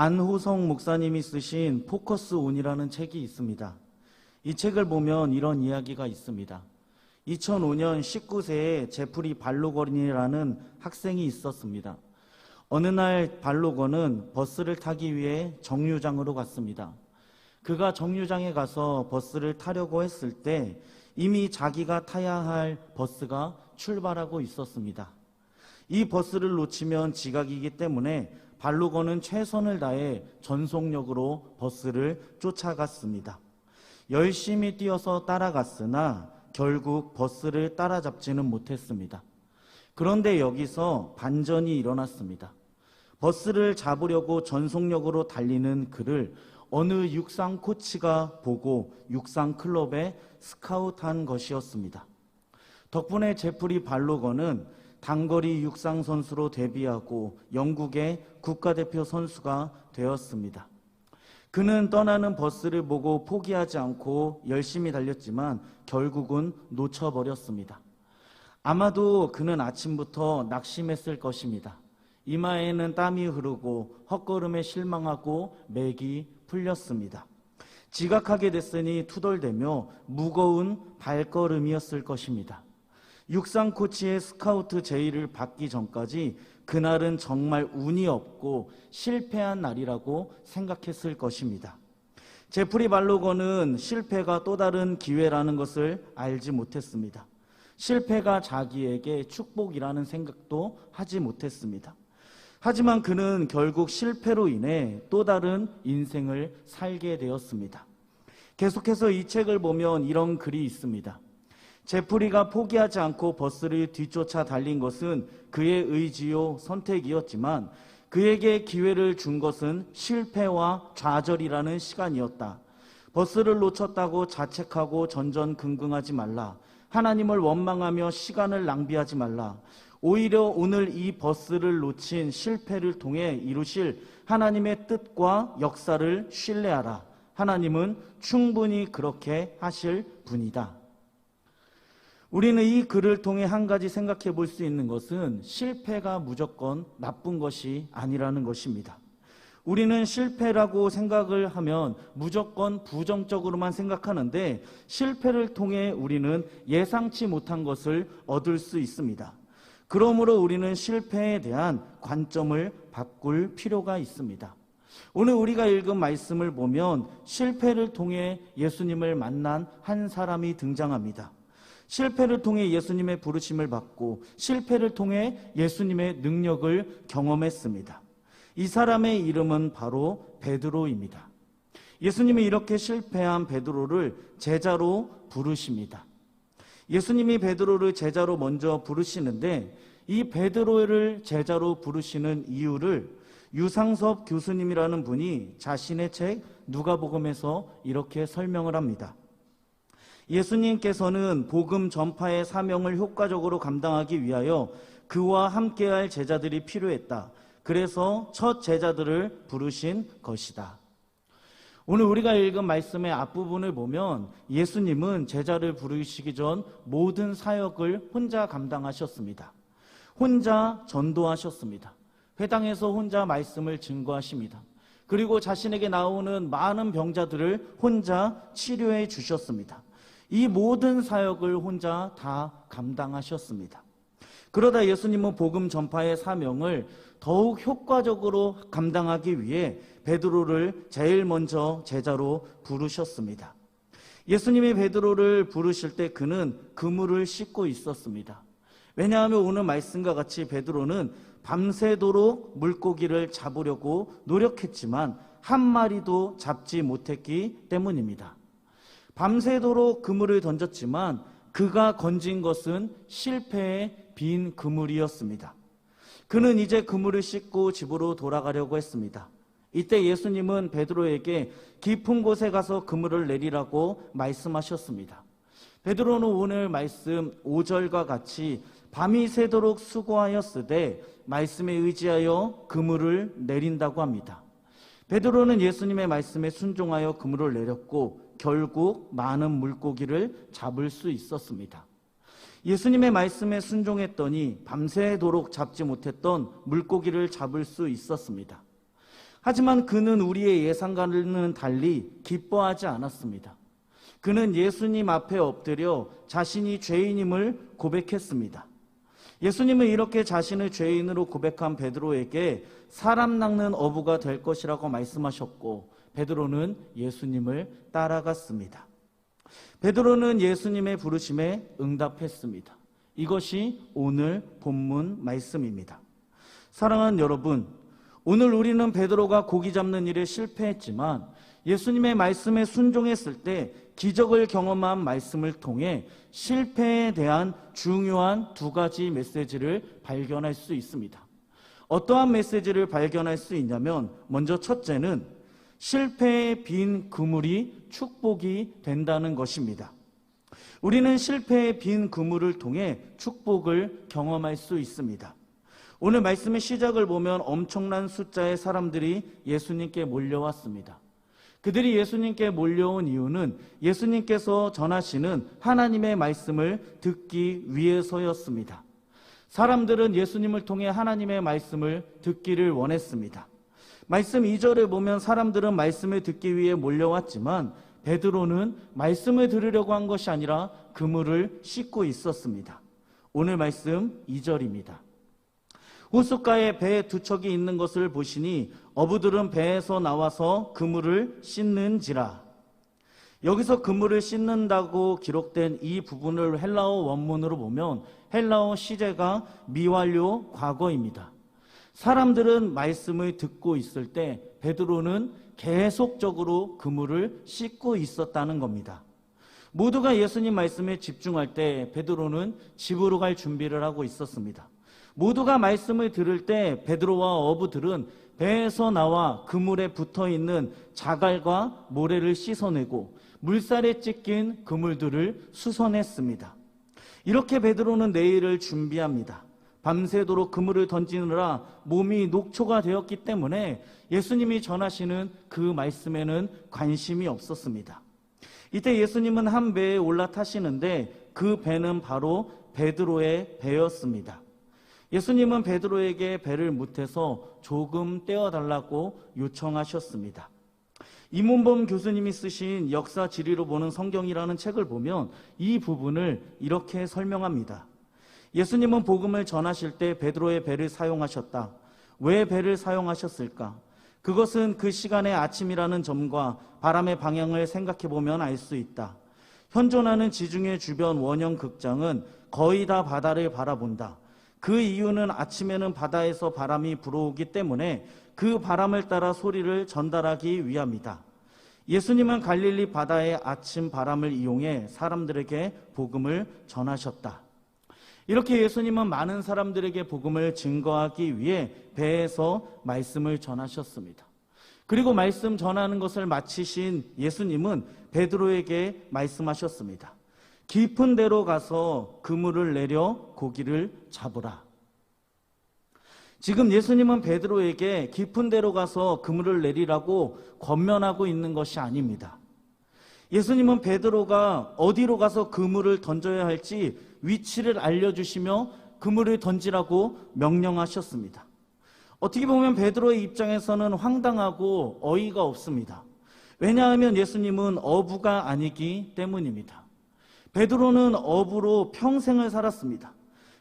안호성 목사님이 쓰신 포커스 온이라는 책이 있습니다. 이 책을 보면 이런 이야기가 있습니다. 2005년 19세의 제프리 발로건이라는 학생이 있었습니다. 어느 날 발로건은 버스를 타기 위해 정류장으로 갔습니다. 그가 정류장에 가서 버스를 타려고 했을 때 이미 자기가 타야 할 버스가 출발하고 있었습니다. 이 버스를 놓치면 지각이기 때문에 발로건은 최선을 다해 전속력으로 버스를 쫓아갔습니다. 열심히 뛰어서 따라갔으나 결국 버스를 따라잡지는 못했습니다. 그런데 여기서 반전이 일어났습니다. 버스를 잡으려고 전속력으로 달리는 그를 어느 육상 코치가 보고 육상 클럽에 스카우트한 것이었습니다. 덕분에 제프리 발로건은 단거리 육상 선수로 데뷔하고 영국의 국가대표 선수가 되었습니다. 그는 떠나는 버스를 보고 포기하지 않고 열심히 달렸지만 결국은 놓쳐버렸습니다. 아마도 그는 아침부터 낙심했을 것입니다. 이마에는 땀이 흐르고 헛걸음에 실망하고 맥이 풀렸습니다. 지각하게 됐으니 투덜대며 무거운 발걸음이었을 것입니다. 육상 코치의 스카우트 제의를 받기 전까지 그날은 정말 운이 없고 실패한 날이라고 생각했을 것입니다. 제프리 발로건은 실패가 또 다른 기회라는 것을 알지 못했습니다. 실패가 자기에게 축복이라는 생각도 하지 못했습니다. 하지만 그는 결국 실패로 인해 또 다른 인생을 살게 되었습니다. 계속해서 이 책을 보면 이런 글이 있습니다. 제프리가 포기하지 않고 버스를 뒤쫓아 달린 것은 그의 의지요 선택이었지만 그에게 기회를 준 것은 실패와 좌절이라는 시간이었다. 버스를 놓쳤다고 자책하고 전전긍긍하지 말라. 하나님을 원망하며 시간을 낭비하지 말라. 오히려 오늘 이 버스를 놓친 실패를 통해 이루실 하나님의 뜻과 역사를 신뢰하라. 하나님은 충분히 그렇게 하실 분이다. 우리는 이 글을 통해 한 가지 생각해 볼 수 있는 것은 실패가 무조건 나쁜 것이 아니라는 것입니다. 우리는 실패라고 생각을 하면 무조건 부정적으로만 생각하는데 실패를 통해 우리는 예상치 못한 것을 얻을 수 있습니다. 그러므로 우리는 실패에 대한 관점을 바꿀 필요가 있습니다. 오늘 우리가 읽은 말씀을 보면 실패를 통해 예수님을 만난 한 사람이 등장합니다. 실패를 통해 예수님의 부르심을 받고 실패를 통해 예수님의 능력을 경험했습니다. 이 사람의 이름은 바로 베드로입니다. 예수님이 이렇게 실패한 베드로를 제자로 부르십니다. 예수님이 베드로를 제자로 먼저 부르시는데 이 베드로를 제자로 부르시는 이유를 유상섭 교수님이라는 분이 자신의 책 누가복음에서 이렇게 설명을 합니다. 예수님께서는 복음 전파의 사명을 효과적으로 감당하기 위하여 그와 함께할 제자들이 필요했다. 그래서 첫 제자들을 부르신 것이다. 오늘 우리가 읽은 말씀의 앞부분을 보면 예수님은 제자를 부르시기 전 모든 사역을 혼자 감당하셨습니다. 혼자 전도하셨습니다. 회당에서 혼자 말씀을 증거하십니다. 그리고 자신에게 나오는 많은 병자들을 혼자 치료해 주셨습니다. 이 모든 사역을 혼자 다 감당하셨습니다. 그러다 예수님은 복음 전파의 사명을 더욱 효과적으로 감당하기 위해 베드로를 제일 먼저 제자로 부르셨습니다. 예수님이 베드로를 부르실 때 그는 그물을 씻고 있었습니다. 왜냐하면 오늘 말씀과 같이 베드로는 밤새도록 물고기를 잡으려고 노력했지만 한 마리도 잡지 못했기 때문입니다. 밤새도록 그물을 던졌지만 그가 건진 것은 실패의 빈 그물이었습니다. 그는 이제 그물을 씻고 집으로 돌아가려고 했습니다. 이때 예수님은 베드로에게 깊은 곳에 가서 그물을 내리라고 말씀하셨습니다. 베드로는 오늘 말씀 5절과 같이 밤이 새도록 수고하였으되 말씀에 의지하여 그물을 내린다고 합니다. 베드로는 예수님의 말씀에 순종하여 그물을 내렸고 결국 많은 물고기를 잡을 수 있었습니다. 예수님의 말씀에 순종했더니 밤새도록 잡지 못했던 물고기를 잡을 수 있었습니다. 하지만 그는 우리의 예상과는 달리 기뻐하지 않았습니다. 그는 예수님 앞에 엎드려 자신이 죄인임을 고백했습니다. 예수님은 이렇게 자신을 죄인으로 고백한 베드로에게 사람 낚는 어부가 될 것이라고 말씀하셨고, 베드로는 예수님을 따라갔습니다. 베드로는 예수님의 부르심에 응답했습니다. 이것이 오늘 본문 말씀입니다. 사랑하는 여러분, 오늘 우리는 베드로가 고기 잡는 일에 실패했지만 예수님의 말씀에 순종했을 때 기적을 경험한 말씀을 통해 실패에 대한 중요한 두 가지 메시지를 발견할 수 있습니다. 어떠한 메시지를 발견할 수 있냐면, 먼저 첫째는 실패의 빈 그물이 축복이 된다는 것입니다. 우리는 실패의 빈 그물을 통해 축복을 경험할 수 있습니다. 오늘 말씀의 시작을 보면 엄청난 숫자의 사람들이 예수님께 몰려왔습니다. 그들이 예수님께 몰려온 이유는 예수님께서 전하시는 하나님의 말씀을 듣기 위해서였습니다. 사람들은 예수님을 통해 하나님의 말씀을 듣기를 원했습니다. 말씀 2절에 보면 사람들은 말씀을 듣기 위해 몰려왔지만 베드로는 말씀을 들으려고 한 것이 아니라 그물을 씻고 있었습니다. 오늘 말씀 2절입니다. 호숫가에 배 두 척이 있는 것을 보시니 어부들은 배에서 나와서 그물을 씻는지라. 여기서 그물을 씻는다고 기록된 이 부분을 헬라어 원문으로 보면 헬라어 시제가 미완료 과거입니다. 사람들은 말씀을 듣고 있을 때 베드로는 계속적으로 그물을 씻고 있었다는 겁니다. 모두가 예수님 말씀에 집중할 때 베드로는 집으로 갈 준비를 하고 있었습니다. 모두가 말씀을 들을 때 베드로와 어부들은 배에서 나와 그물에 붙어있는 자갈과 모래를 씻어내고 물살에 찢긴 그물들을 수선했습니다. 이렇게 베드로는 내일을 준비합니다. 밤새도록 그물을 던지느라 몸이 녹초가 되었기 때문에 예수님이 전하시는 그 말씀에는 관심이 없었습니다. 이때 예수님은 한 배에 올라타시는데 그 배는 바로 베드로의 배였습니다. 예수님은 베드로에게 배를 못해서 조금 떼어달라고 요청하셨습니다. 이문범 교수님이 쓰신 역사 지리로 보는 성경이라는 책을 보면 이 부분을 이렇게 설명합니다. 예수님은 복음을 전하실 때 베드로의 배를 사용하셨다. 왜 배를 사용하셨을까? 그것은 그 시간의 아침이라는 점과 바람의 방향을 생각해 보면 알 수 있다. 현존하는 지중해 주변 원형 극장은 거의 다 바다를 바라본다. 그 이유는 아침에는 바다에서 바람이 불어오기 때문에 그 바람을 따라 소리를 전달하기 위함이다. 예수님은 갈릴리 바다의 아침 바람을 이용해 사람들에게 복음을 전하셨다. 이렇게 예수님은 많은 사람들에게 복음을 증거하기 위해 배에서 말씀을 전하셨습니다. 그리고 말씀 전하는 것을 마치신 예수님은 베드로에게 말씀하셨습니다. 깊은 데로 가서 그물을 내려 고기를 잡으라. 지금 예수님은 베드로에게 깊은 데로 가서 그물을 내리라고 권면하고 있는 것이 아닙니다. 예수님은 베드로가 어디로 가서 그물을 던져야 할지 위치를 알려주시며 그물을 던지라고 명령하셨습니다. 어떻게 보면 베드로의 입장에서는 황당하고 어이가 없습니다. 왜냐하면 예수님은 어부가 아니기 때문입니다. 베드로는 어부로 평생을 살았습니다.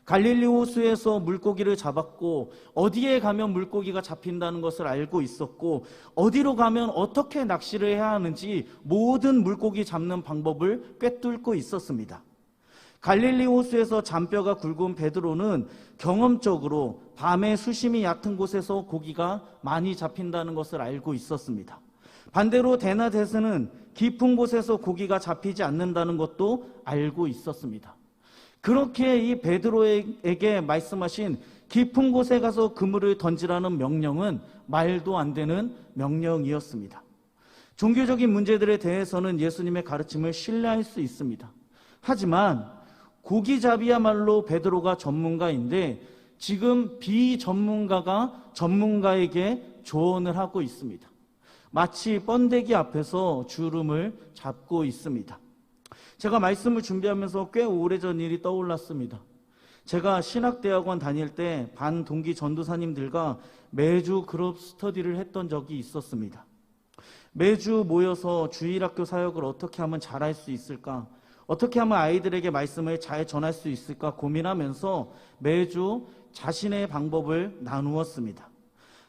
갈릴리 호수에서 물고기를 잡았고 어디에 가면 물고기가 잡힌다는 것을 알고 있었고 어디로 가면 어떻게 낚시를 해야 하는지 모든 물고기 잡는 방법을 꿰뚫고 있었습니다. 갈릴리 호수에서 잔뼈가 굵은 베드로는 경험적으로 밤에 수심이 얕은 곳에서 고기가 많이 잡힌다는 것을 알고 있었습니다. 반대로 데나데스는 깊은 곳에서 고기가 잡히지 않는다는 것도 알고 있었습니다. 그렇게 이 베드로에게 말씀하신 깊은 곳에 가서 그물을 던지라는 명령은 말도 안 되는 명령이었습니다. 종교적인 문제들에 대해서는 예수님의 가르침을 신뢰할 수 있습니다. 하지만 고기잡이야말로 베드로가 전문가인데 지금 비전문가가 전문가에게 조언을 하고 있습니다. 마치 번데기 앞에서 주름을 잡고 있습니다. 제가 말씀을 준비하면서 꽤 오래전 일이 떠올랐습니다. 제가 신학대학원 다닐 때 반 동기 전도사님들과 매주 그룹 스터디를 했던 적이 있었습니다. 매주 모여서 주일학교 사역을 어떻게 하면 잘할 수 있을까? 어떻게 하면 아이들에게 말씀을 잘 전할 수 있을까 고민하면서 매주 자신의 방법을 나누었습니다.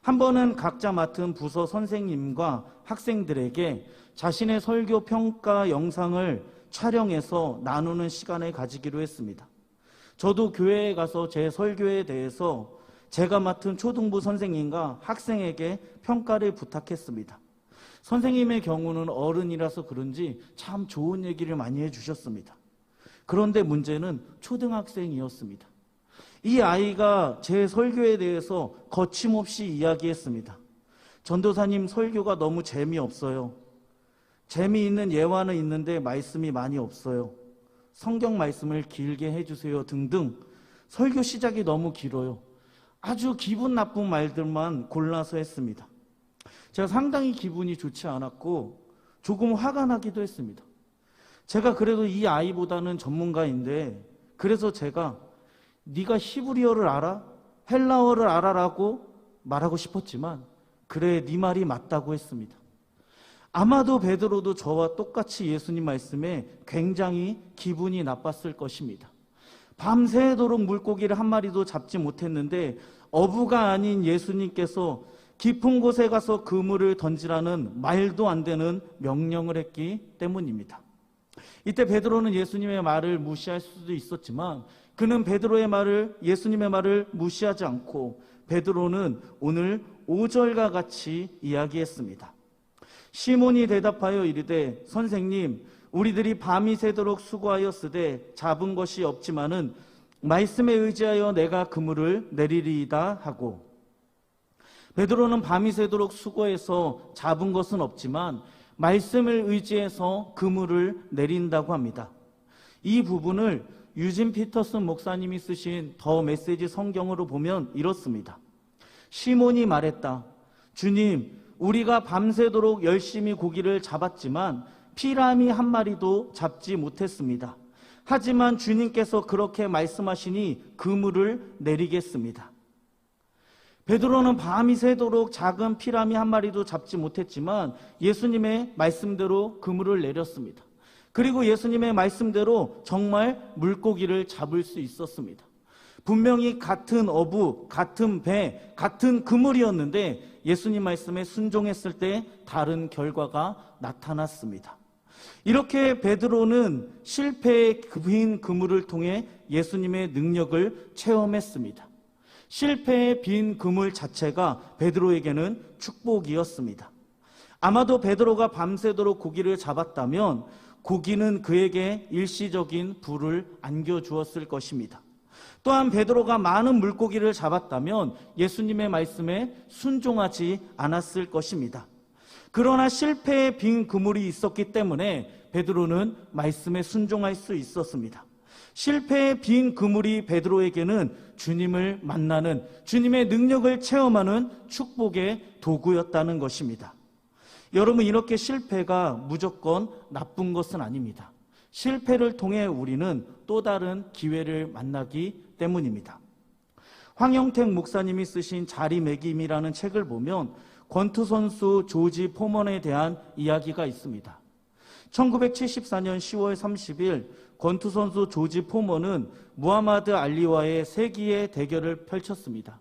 한 번은 각자 맡은 부서 선생님과 학생들에게 자신의 설교 평가 영상을 촬영해서 나누는 시간을 가지기로 했습니다. 저도 교회에 가서 제 설교에 대해서 제가 맡은 초등부 선생님과 학생에게 평가를 부탁했습니다. 선생님의 경우는 어른이라서 그런지 참 좋은 얘기를 많이 해주셨습니다. 그런데 문제는 초등학생이었습니다. 이 아이가 제 설교에 대해서 거침없이 이야기했습니다. 전도사님 설교가 너무 재미없어요. 재미있는 예화는 있는데 말씀이 많이 없어요. 성경 말씀을 길게 해주세요 등등 설교 시작이 너무 길어요. 아주 기분 나쁜 말들만 골라서 했습니다. 제가 상당히 기분이 좋지 않았고 조금 화가 나기도 했습니다. 제가 그래도 이 아이보다는 전문가인데 그래서 제가 네가 히브리어를 알아? 헬라어를 알아라고 말하고 싶었지만 그래 네 말이 맞다고 했습니다. 아마도 베드로도 저와 똑같이 예수님 말씀에 굉장히 기분이 나빴을 것입니다. 밤새도록 물고기를 한 마리도 잡지 못했는데 어부가 아닌 예수님께서 깊은 곳에 가서 그물을 던지라는 말도 안 되는 명령을 했기 때문입니다. 이때 베드로는 예수님의 말을 무시할 수도 있었지만 그는 예수님의 말을 무시하지 않고 베드로는 오늘 5절과 같이 이야기했습니다. 시몬이 대답하여 이르되 선생님 우리들이 밤이 새도록 수고하였으되 잡은 것이 없지만은 말씀에 의지하여 내가 그물을 내리리이다 하고 베드로는 밤이 새도록 수고해서 잡은 것은 없지만 말씀을 의지해서 그물을 내린다고 합니다. 이 부분을 유진 피터슨 목사님이 쓰신 더 메시지 성경으로 보면 이렇습니다. 시몬이 말했다. 주님, 우리가 밤새도록 열심히 고기를 잡았지만 피라미 한 마리도 잡지 못했습니다. 하지만 주님께서 그렇게 말씀하시니 그물을 내리겠습니다. 베드로는 밤이 새도록 작은 피라미 한 마리도 잡지 못했지만 예수님의 말씀대로 그물을 내렸습니다. 그리고 예수님의 말씀대로 정말 물고기를 잡을 수 있었습니다. 분명히 같은 어부, 같은 배, 같은 그물이었는데 예수님 말씀에 순종했을 때 다른 결과가 나타났습니다. 이렇게 베드로는 실패의 빈 그물을 통해 예수님의 능력을 체험했습니다. 실패의 빈 그물 자체가 베드로에게는 축복이었습니다. 아마도 베드로가 밤새도록 고기를 잡았다면 고기는 그에게 일시적인 부를 안겨주었을 것입니다. 또한 베드로가 많은 물고기를 잡았다면 예수님의 말씀에 순종하지 않았을 것입니다. 그러나 실패의 빈 그물이 있었기 때문에 베드로는 말씀에 순종할 수 있었습니다. 실패의 빈 그물이 베드로에게는 주님을 만나는, 주님의 능력을 체험하는 축복의 도구였다는 것입니다. 여러분, 이렇게 실패가 무조건 나쁜 것은 아닙니다. 실패를 통해 우리는 또 다른 기회를 만나기 때문입니다. 황영택 목사님이 쓰신 자리매김이라는 책을 보면 권투 선수 조지 포먼에 대한 이야기가 있습니다. 1974년 10월 30일 권투 선수 조지 포먼은 무하마드 알리와의 세기의 대결을 펼쳤습니다.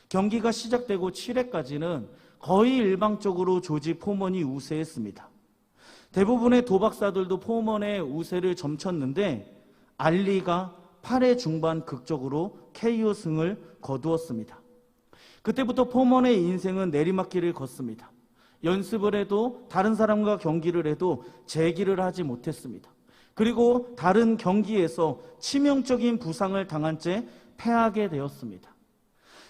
경기가 시작되고 7회까지는 거의 일방적으로 조지 포먼이 우세했습니다. 대부분의 도박사들도 포먼의 우세를 점쳤는데 알리가 8회 중반 극적으로 KO 승을 거두었습니다. 그때부터 포먼의 인생은 내리막길을 걷습니다. 연습을 해도 다른 사람과 경기를 해도 재기를 하지 못했습니다. 그리고 다른 경기에서 치명적인 부상을 당한 채 패하게 되었습니다.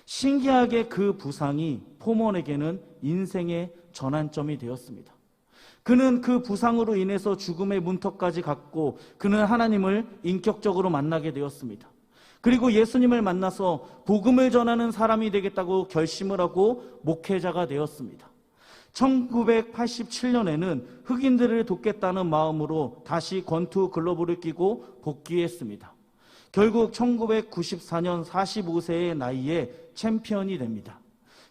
신기하게 그 부상이 포먼에게는 인생의 전환점이 되었습니다. 그는 그 부상으로 인해서 죽음의 문턱까지 갔고 그는 하나님을 인격적으로 만나게 되었습니다. 그리고 예수님을 만나서 복음을 전하는 사람이 되겠다고 결심을 하고 목회자가 되었습니다. 1987년에는 흑인들을 돕겠다는 마음으로 다시 권투 글러브를 끼고 복귀했습니다. 결국 1994년 45세의 나이에 챔피언이 됩니다.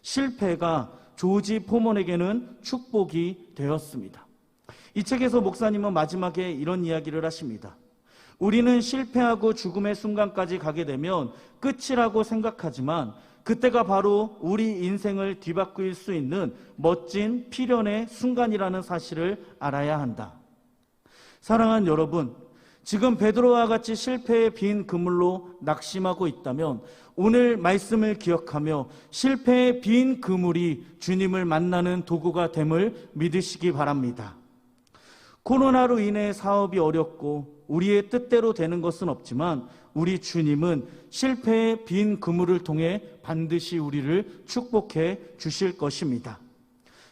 실패가 조지 포먼에게는 축복이 되었습니다. 이 책에서 목사님은 마지막에 이런 이야기를 하십니다. 우리는 실패하고 죽음의 순간까지 가게 되면 끝이라고 생각하지만 그때가 바로 우리 인생을 뒤바꿀 수 있는 멋진 필연의 순간이라는 사실을 알아야 한다. 사랑하는 여러분, 지금 베드로와 같이 실패의 빈 그물로 낙심하고 있다면 오늘 말씀을 기억하며 실패의 빈 그물이 주님을 만나는 도구가 됨을 믿으시기 바랍니다. 코로나로 인해 사업이 어렵고 우리의 뜻대로 되는 것은 없지만 우리 주님은 실패의 빈 그물을 통해 반드시 우리를 축복해 주실 것입니다.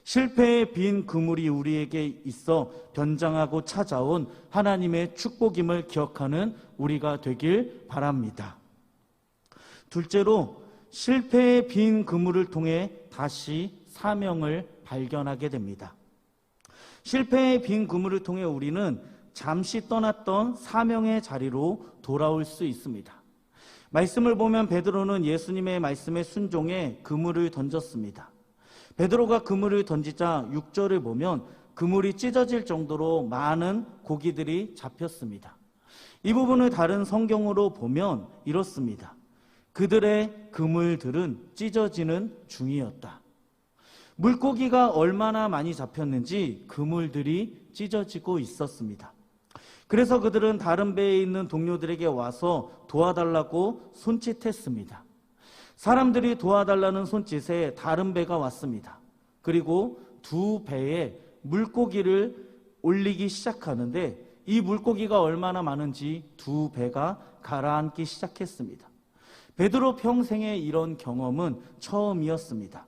실패의 빈 그물이 우리에게 있어 변장하고 찾아온 하나님의 축복임을 기억하는 우리가 되길 바랍니다. 둘째로, 실패의 빈 그물을 통해 다시 사명을 발견하게 됩니다. 실패의 빈 그물을 통해 우리는 잠시 떠났던 사명의 자리로 돌아올 수 있습니다. 말씀을 보면 베드로는 예수님의 말씀에 순종해 그물을 던졌습니다. 베드로가 그물을 던지자 6절을 보면 그물이 찢어질 정도로 많은 고기들이 잡혔습니다. 이 부분을 다른 성경으로 보면 이렇습니다. 그들의 그물들은 찢어지는 중이었다. 물고기가 얼마나 많이 잡혔는지 그물들이 찢어지고 있었습니다. 그래서 그들은 다른 배에 있는 동료들에게 와서 도와달라고 손짓했습니다. 사람들이 도와달라는 손짓에 다른 배가 왔습니다. 그리고 두 배에 물고기를 올리기 시작하는데 이 물고기가 얼마나 많은지 두 배가 가라앉기 시작했습니다. 베드로 평생에 이런 경험은 처음이었습니다.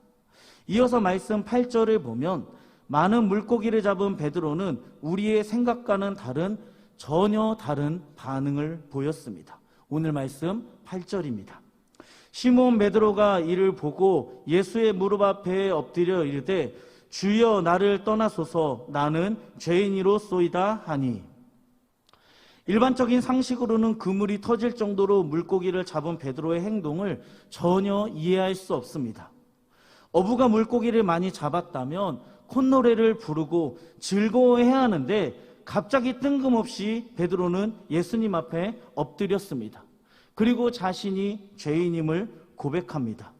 이어서 말씀 8절을 보면 많은 물고기를 잡은 베드로는 우리의 생각과는 전혀 다른 반응을 보였습니다. 오늘 말씀 8절입니다. 시몬 베드로가 이를 보고 예수의 무릎 앞에 엎드려 이르되 주여 나를 떠나소서 나는 죄인이로소이다 하니. 일반적인 상식으로는 그물이 터질 정도로 물고기를 잡은 베드로의 행동을 전혀 이해할 수 없습니다. 어부가 물고기를 많이 잡았다면 콧노래를 부르고 즐거워해야 하는데 갑자기 뜬금없이 베드로는 예수님 앞에 엎드렸습니다. 그리고 자신이 죄인임을 고백합니다.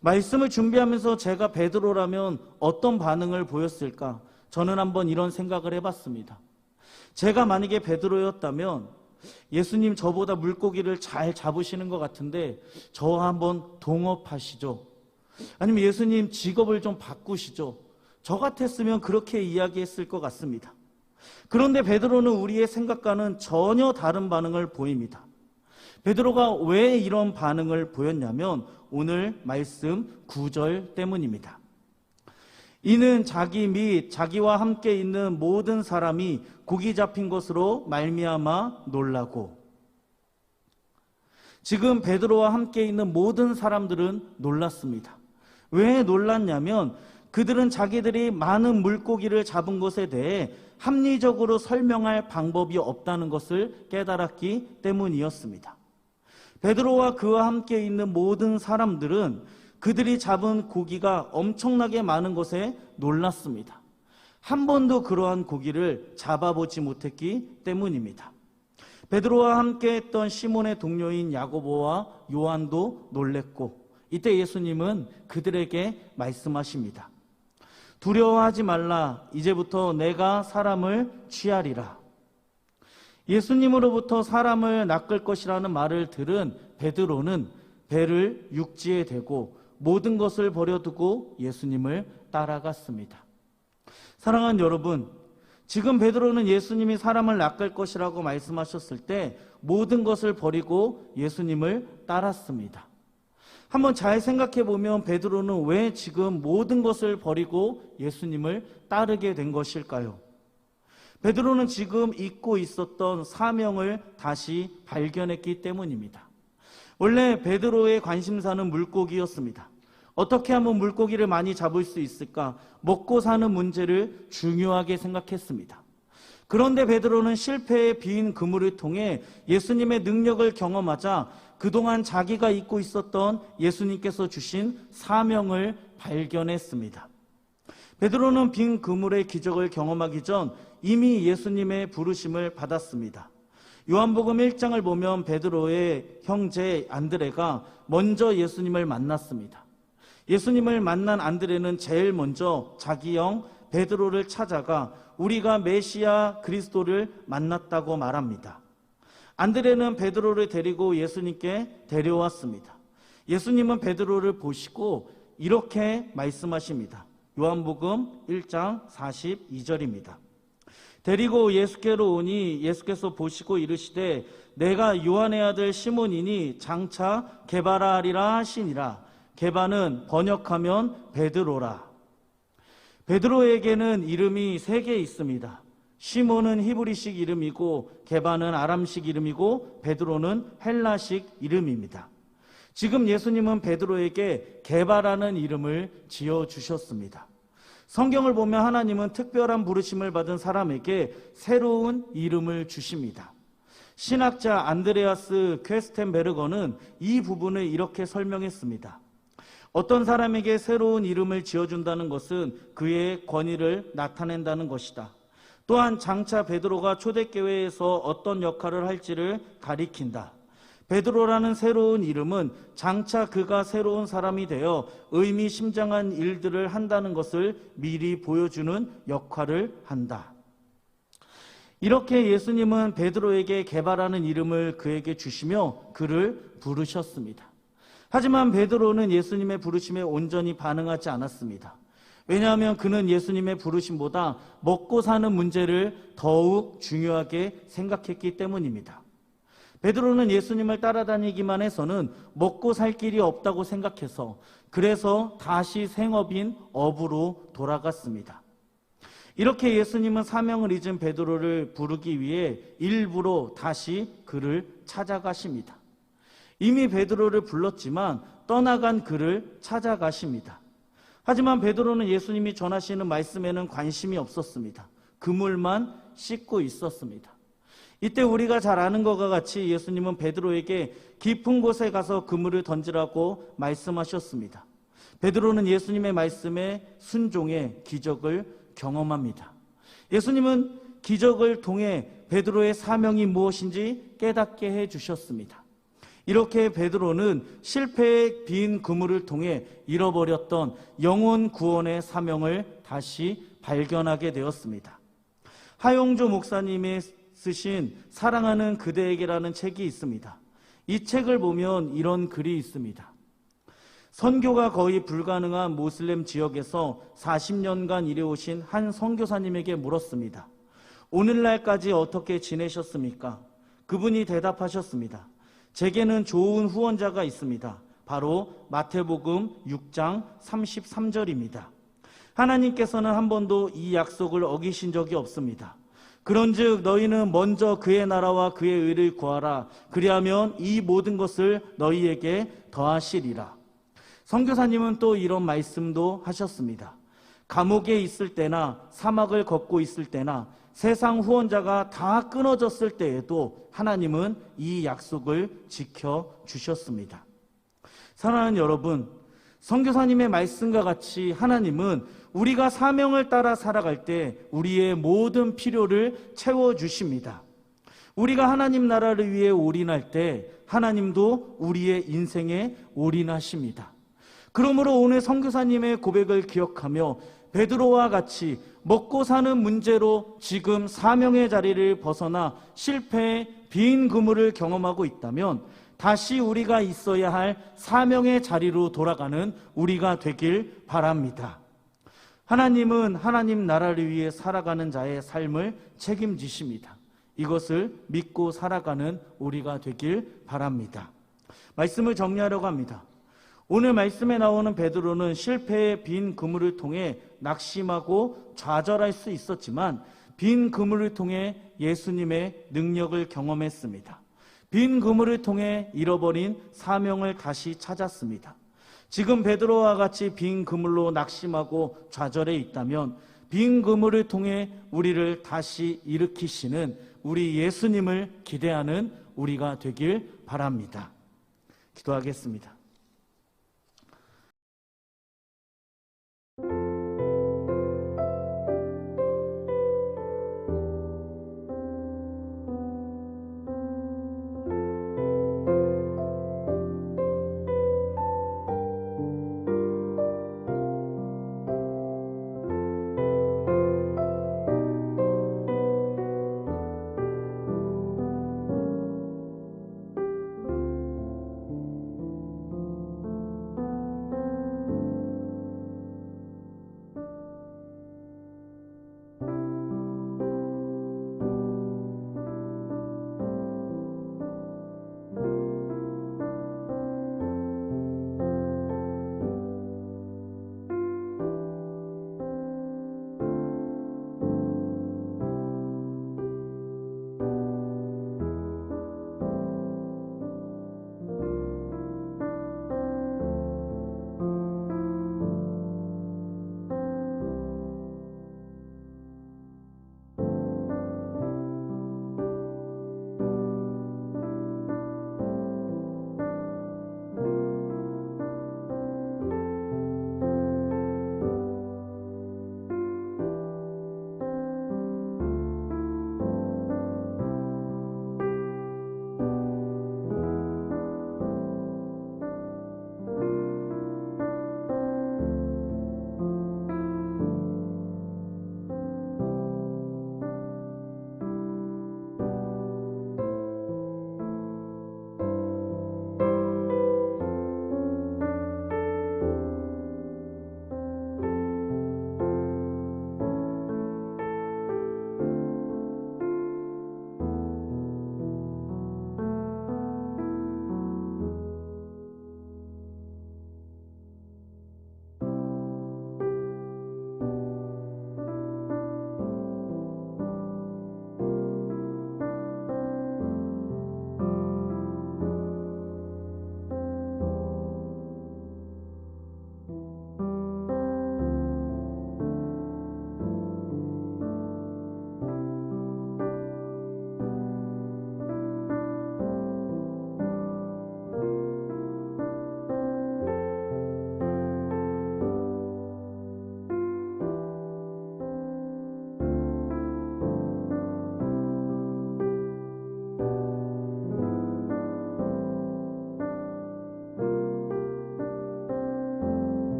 말씀을 준비하면서 제가 베드로라면 어떤 반응을 보였을까? 저는 한번 이런 생각을 해봤습니다. 제가 만약에 베드로였다면 예수님 저보다 물고기를 잘 잡으시는 것 같은데 저 한번 동업하시죠. 아니면 예수님 직업을 좀 바꾸시죠. 저 같았으면 그렇게 이야기했을 것 같습니다. 그런데 베드로는 우리의 생각과는 전혀 다른 반응을 보입니다. 베드로가 왜 이런 반응을 보였냐면 오늘 말씀 9절 때문입니다. 이는 자기 및 자기와 함께 있는 모든 사람이 고기 잡힌 것으로 말미암아 놀라고. 지금 베드로와 함께 있는 모든 사람들은 놀랐습니다. 왜 놀랐냐면 그들은 자기들이 많은 물고기를 잡은 것에 대해 합리적으로 설명할 방법이 없다는 것을 깨달았기 때문이었습니다. 베드로와 그와 함께 있는 모든 사람들은 그들이 잡은 고기가 엄청나게 많은 것에 놀랐습니다. 한 번도 그러한 고기를 잡아보지 못했기 때문입니다. 베드로와 함께 했던 시몬의 동료인 야고보와 요한도 놀랬고 이때 예수님은 그들에게 말씀하십니다. 두려워하지 말라. 이제부터 내가 사람을 취하리라. 예수님으로부터 사람을 낚을 것이라는 말을 들은 베드로는 배를 육지에 대고 모든 것을 버려두고 예수님을 따라갔습니다. 사랑하는 여러분, 지금 베드로는 예수님이 사람을 낚을 것이라고 말씀하셨을 때 모든 것을 버리고 예수님을 따랐습니다. 한번 잘 생각해 보면 베드로는 왜 지금 모든 것을 버리고 예수님을 따르게 된 것일까요? 베드로는 지금 잊고 있었던 사명을 다시 발견했기 때문입니다. 원래 베드로의 관심사는 물고기였습니다. 어떻게 하면 물고기를 많이 잡을 수 있을까? 먹고 사는 문제를 중요하게 생각했습니다. 그런데 베드로는 실패의 빈 그물을 통해 예수님의 능력을 경험하자 그동안 자기가 잊고 있었던 예수님께서 주신 사명을 발견했습니다. 베드로는 빈 그물의 기적을 경험하기 전 이미 예수님의 부르심을 받았습니다. 요한복음 1장을 보면 베드로의 형제 안드레가 먼저 예수님을 만났습니다. 예수님을 만난 안드레는 제일 먼저 자기 형 베드로를 찾아가 우리가 메시아 그리스도를 만났다고 말합니다. 안드레는 베드로를 데리고 예수님께 데려왔습니다. 예수님은 베드로를 보시고 이렇게 말씀하십니다. 요한복음 1장 42절입니다. 데리고 예수께로 오니 예수께서 보시고 이르시되 내가 요한의 아들 시몬이니 장차 게바라 하리라 하시니라. 게바는 번역하면 베드로라. 베드로에게는 이름이 3개 있습니다. 시몬은 히브리식 이름이고 게바는 아람식 이름이고 베드로는 헬라식 이름입니다. 지금 예수님은 베드로에게 게바라는 이름을 지어주셨습니다. 성경을 보면 하나님은 특별한 부르심을 받은 사람에게 새로운 이름을 주십니다. 신학자 안드레아스 퀘스텐베르거는 이 부분을 이렇게 설명했습니다. 어떤 사람에게 새로운 이름을 지어준다는 것은 그의 권위를 나타낸다는 것이다. 또한 장차 베드로가 초대교회에서 어떤 역할을 할지를 가리킨다. 베드로라는 새로운 이름은 장차 그가 새로운 사람이 되어 의미심장한 일들을 한다는 것을 미리 보여주는 역할을 한다. 이렇게 예수님은 베드로에게 게바라는 이름을 그에게 주시며 그를 부르셨습니다. 하지만 베드로는 예수님의 부르심에 온전히 반응하지 않았습니다. 왜냐하면 그는 예수님의 부르심보다 먹고 사는 문제를 더욱 중요하게 생각했기 때문입니다. 베드로는 예수님을 따라다니기만 해서는 먹고 살 길이 없다고 생각해서 그래서 다시 생업인 업으로 돌아갔습니다. 이렇게 예수님은 사명을 잊은 베드로를 부르기 위해 일부러 다시 그를 찾아가십니다. 이미 베드로를 불렀지만 떠나간 그를 찾아가십니다. 하지만 베드로는 예수님이 전하시는 말씀에는 관심이 없었습니다. 그물만 씻고 있었습니다. 이때 우리가 잘 아는 것과 같이 예수님은 베드로에게 깊은 곳에 가서 그물을 던지라고 말씀하셨습니다. 베드로는 예수님의 말씀에 순종해 기적을 경험합니다. 예수님은 기적을 통해 베드로의 사명이 무엇인지 깨닫게 해주셨습니다. 이렇게 베드로는 실패의 빈 그물을 통해 잃어버렸던 영혼 구원의 사명을 다시 발견하게 되었습니다. 하용조 목사님의 쓰신 사랑하는 그대에게라는 책이 있습니다. 이 책을 보면 이런 글이 있습니다. 선교가 거의 불가능한 모슬렘 지역에서 40년간 일해오신 한 선교사님에게 물었습니다. 오늘날까지 어떻게 지내셨습니까? 그분이 대답하셨습니다. 제게는 좋은 후원자가 있습니다. 바로 마태복음 6장 33절입니다. 하나님께서는 한 번도 이 약속을 어기신 적이 없습니다. 그런즉 너희는 먼저 그의 나라와 그의 의를 구하라. 그리하면 이 모든 것을 너희에게 더하시리라. 선교사님은 또 이런 말씀도 하셨습니다. 감옥에 있을 때나 사막을 걷고 있을 때나 세상 후원자가 다 끊어졌을 때에도 하나님은 이 약속을 지켜주셨습니다. 사랑하는 여러분, 선교사님의 말씀과 같이 하나님은 우리가 사명을 따라 살아갈 때 우리의 모든 필요를 채워주십니다. 우리가 하나님 나라를 위해 올인할 때 하나님도 우리의 인생에 올인하십니다. 그러므로 오늘 선교사님의 고백을 기억하며 베드로와 같이 먹고 사는 문제로 지금 사명의 자리를 벗어나 실패의 빈 그물을 경험하고 있다면 다시 우리가 있어야 할 사명의 자리로 돌아가는 우리가 되길 바랍니다. 하나님은 하나님 나라를 위해 살아가는 자의 삶을 책임지십니다. 이것을 믿고 살아가는 우리가 되길 바랍니다. 말씀을 정리하려고 합니다. 오늘 말씀에 나오는 베드로는 실패의 빈 그물을 통해 낙심하고 좌절할 수 있었지만 빈 그물을 통해 예수님의 능력을 경험했습니다. 빈 그물을 통해 잃어버린 사명을 다시 찾았습니다. 지금 베드로와 같이 빈 그물로 낙심하고 좌절해 있다면 빈 그물을 통해 우리를 다시 일으키시는 우리 예수님을 기대하는 우리가 되길 바랍니다. 기도하겠습니다.